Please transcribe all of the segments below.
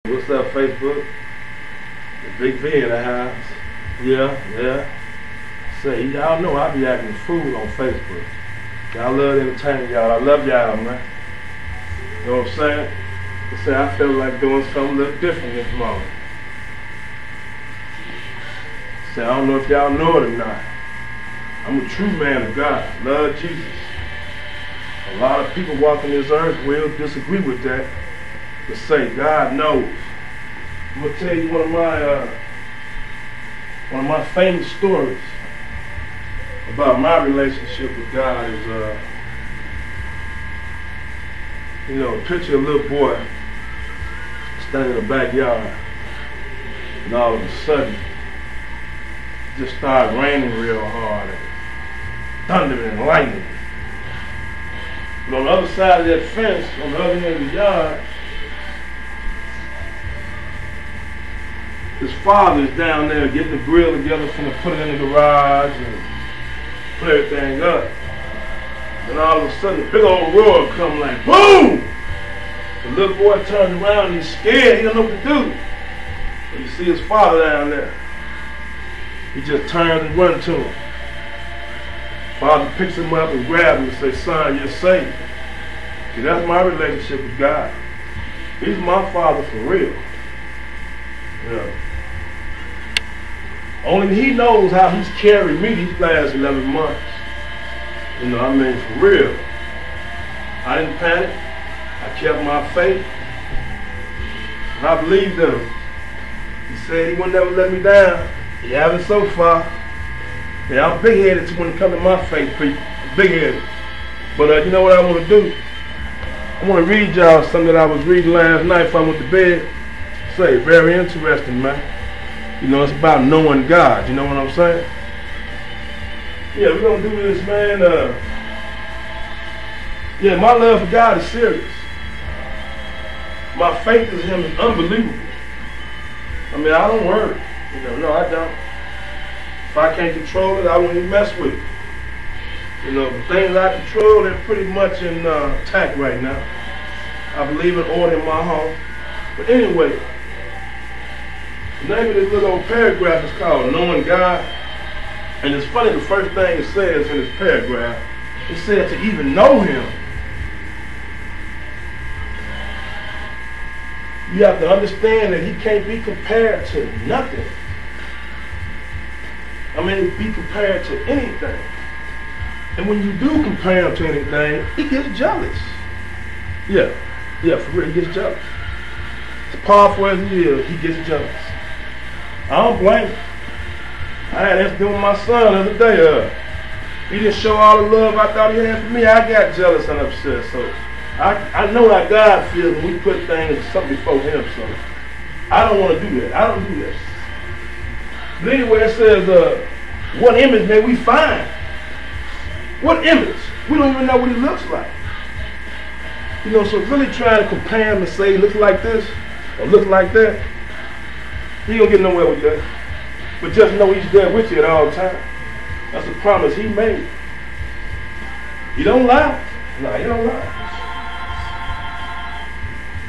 What's up, Facebook? The Big V in the house. Yeah. Say, y'all know I be acting a fool on Facebook. Y'all love entertaining y'all. I love y'all, man. You know what I'm saying? I feel like doing something a little different this morning. I don't know if y'all know it or not. I'm a true man of God. Love Jesus. A lot of people walking this earth will disagree with that. To say God knows. I'm gonna tell you one of my famous stories about my relationship with God is a picture of a little boy standing in the backyard, and all of a sudden it just started raining real hard and thundering and lightning. But on the other side of that fence, on the other end of the yard, his father is down there getting the grill together, finna put it in the garage and put everything up. Then all of a sudden, a big old roar come like boom! The little boy turns around, he's scared, he don't know what to do. And you see his father down there. He just turns and runs to him. Father picks him up and grabs him and says, "Son, you're safe." See, that's my relationship with God. He's my father for real. Yeah. Only he knows how he's carried me these last 11 months. For real. I didn't panic. I kept my faith. And I believed in him. He said he would never let me down. He hasn't so far. Yeah, I'm big-headed when it comes to my faith, people. I'm big-headed. But you know what I want to do? I want to read y'all something that I was reading last night before I went to bed. Say, very interesting, man. It's about knowing God. You know what I'm saying? Yeah, we're going to do this, man. My love for God is serious. My faith in him is unbelievable. I don't worry. No, I don't. If I can't control it, I won't even mess with it. The things I control, they're pretty much in attack right now. I believe in order in my home. But anyway, the name of this little old paragraph is called Knowing God. And it's funny, the first thing it says in this paragraph, it says to even know him, you have to understand that he can't be compared to nothing. Be compared to anything. And when you do compare him to anything, he gets jealous. Yeah, for real, he gets jealous. As powerful as he is, he gets jealous. I don't blame him. I had that to do with my son the other day. He didn't show all the love I thought he had for me. I got jealous and upset. So I know how God feels when we put things, something before him. So I don't want to do that. I don't do that. But anyway, it says, what image may we find? What image? We don't even know what he looks like. So really trying to compare him and say he looks like this or look like that, he don't get nowhere with that. But just know he's there with you at all times. That's a promise he made. He don't lie. No, he don't lie.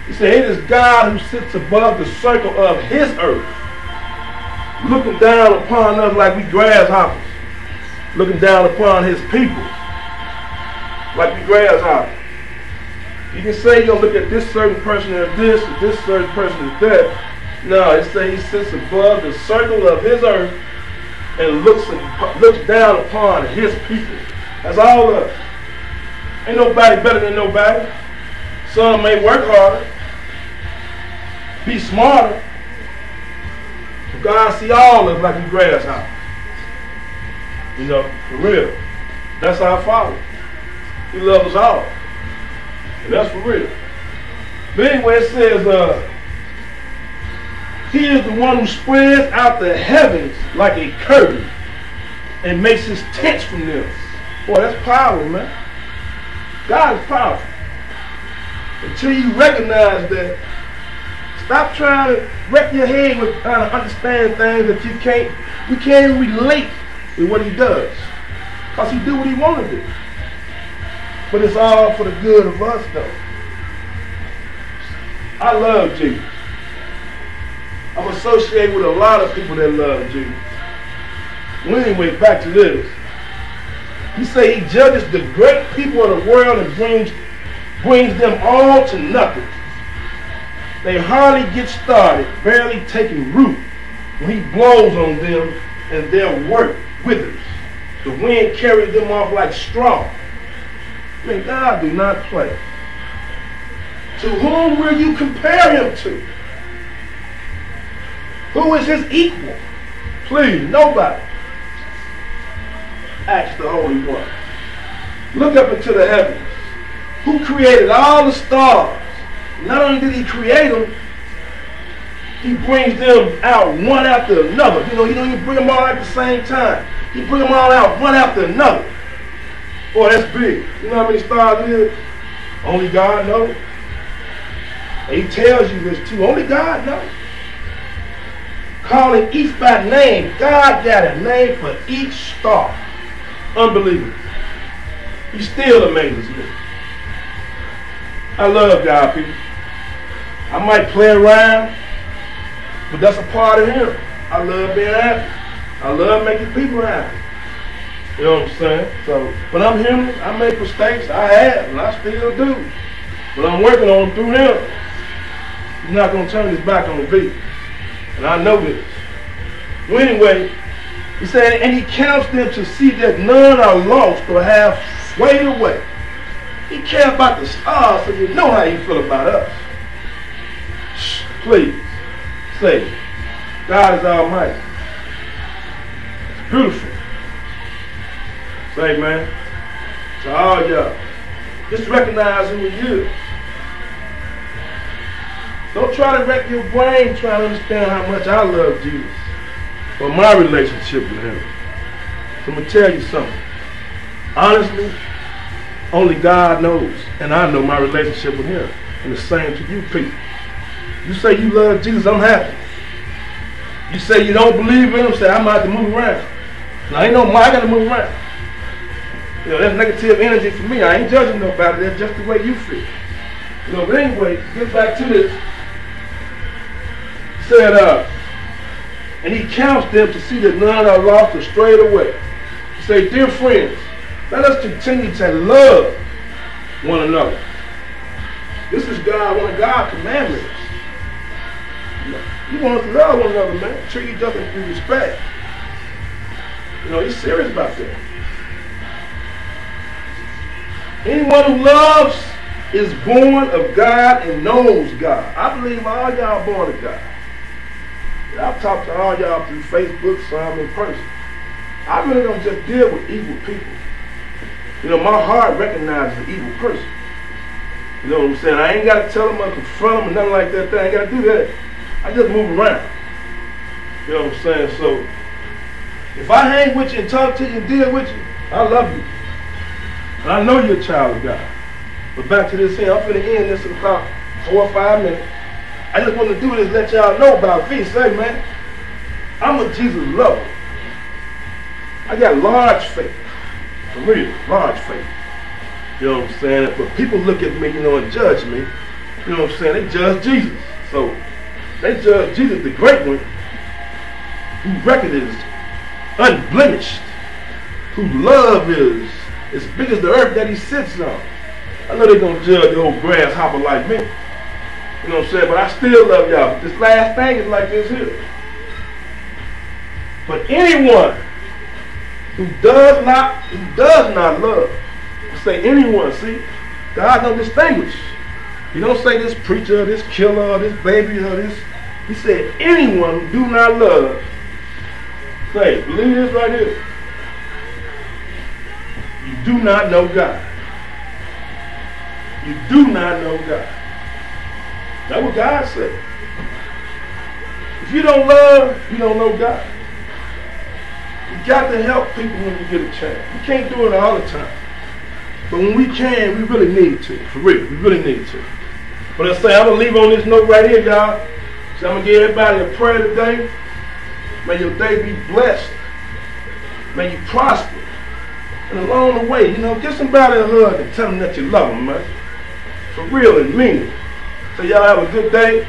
He said, it is God who sits above the circle of his earth, looking down upon us like we grasshoppers, looking down upon his people like we grasshoppers. You can say you're going to look at this certain person as this, and this certain person as that. No, it says he sits above the circle of his earth and looks down upon his people. That's all of us. Ain't nobody better than nobody. Some may work harder, be smarter. But God see all of us like we grasshoppers. For real. That's our Father. He loves us all. And that's for real. But anyway, it says, he is the one who spreads out the heavens like a curtain and makes his tents from them. Boy, that's powerful, man. God is powerful. Until you recognize that, stop trying to wreck your head with trying to understand things that you can't relate with what he does. Because he do what he want to do. But it's all for the good of us, though. I love Jesus. associate with a lot of people that love Jesus. Well, anyway, back to this. He said he judges the great people of the world and brings them all to nothing. They hardly get started, barely taking root, when he blows on them and their work withers. The wind carries them off like straw. I mean, God do not play. To whom will you compare him to? Who is his equal? Please, nobody. Ask the Holy One. Look up into the heavens. Who created all the stars? Not only did he create them, he brings them out one after another. You know, he don't even bring them all at the same time. He brings them all out one after another. Boy, that's big. You know how many stars it is? Only God knows. And he tells you this too. Only God knows. Calling each by name. God got a name for each star. Unbelievable. He still amazes me. I love God, people. I might play around, but that's a part of him. I love being happy. I love making people happy. You know what I'm saying? So, but I'm human. I make mistakes. I have, and I still do. But I'm working on them through him. He's not going to turn his back on me. And I know this. Well, anyway, he said, and he counts them to see that none are lost or have swayed away. He cares about the stars, so you know how he feel about us. Shh, please, say, God is almighty. It's beautiful. Say, man, to all y'all, just recognize who he is. Don't try to wreck your brain trying to understand how much I love Jesus or my relationship with him. So I'm going to tell you something. Honestly, only God knows, and I know my relationship with him. And the same to you people. You say you love Jesus, I'm happy. You say you don't believe in him, say I'm about to move around. Now ain't no I got to move around. You know, that's negative energy for me. I ain't judging nobody. That's just the way you feel. You know, but anyway, get back to this. Said, and he counts them to see that none are lost or strayed away. He said, dear friends, let us continue to love one another. This is God, one of God's commandments. He wants us to love one another, man. Treat each other with respect. You know, he's serious about that. Anyone who loves is born of God and knows God. I believe all y'all born of God. I've talked to all y'all through Facebook, some in person. I really don't just deal with evil people. You know, my heart recognizes an evil person. You know what I'm saying? I ain't got to tell them or confront them or nothing like that. I ain't got to do that. I just move around. You know what I'm saying? So, if I hang with you and talk to you and deal with you, I love you. And I know you're a child of God. But back to this here, I'm going to end this in about 4 or 5 minutes. I just want to do this, let y'all know about me. Say, man, I'm a Jesus lover. I got large faith. For real, large faith. You know what I'm saying? But people look at me, you know, and judge me. You know what I'm saying? They judge Jesus. So, they judge Jesus, the great one, whose record is unblemished, whose love is as big as the earth that he sits on. I know they're going to judge the old grasshopper like me. You know what I'm saying? But I still love y'all. But this last thing is like this here. But anyone who does not love, say anyone, see, God don't distinguish. He don't say this preacher, this killer, this baby, or this. He said anyone who do not love, say, believe this right here. You do not know God. You do not know God. That's what God said. If you don't love, you don't know God. You got to help people when you get a chance. You can't do it all the time. But when we can, we really need to. For real, we really need to. But I say, I'm going to leave on this note right here, y'all. So I'm going to give everybody a prayer today. May your day be blessed. May you prosper. And along the way, you know, give somebody a hug and tell them that you love them, man. For real and mean it. So y'all have a good day.